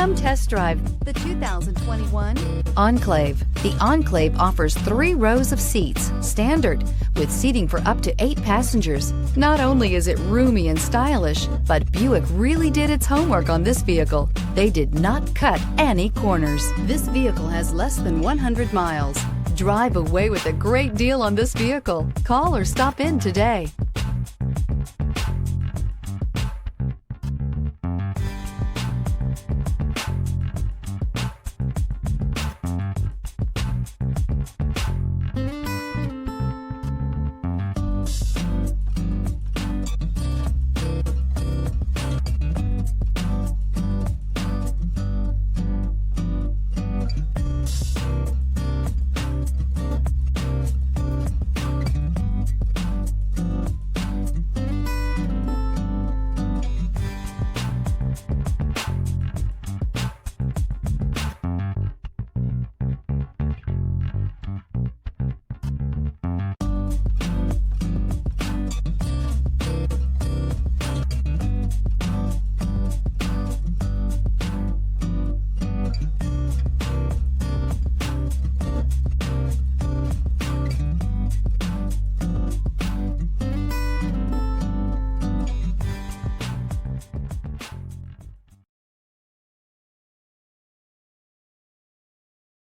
Come test drive the 2021 Enclave. The Enclave offers 3 rows of seats, standard, with seating for up to 8 passengers. Not only is it roomy and stylish, but Buick really did its homework on this vehicle. They did not cut any corners. This vehicle has less than 100 miles. Drive away with a great deal on this vehicle. Call or stop in today.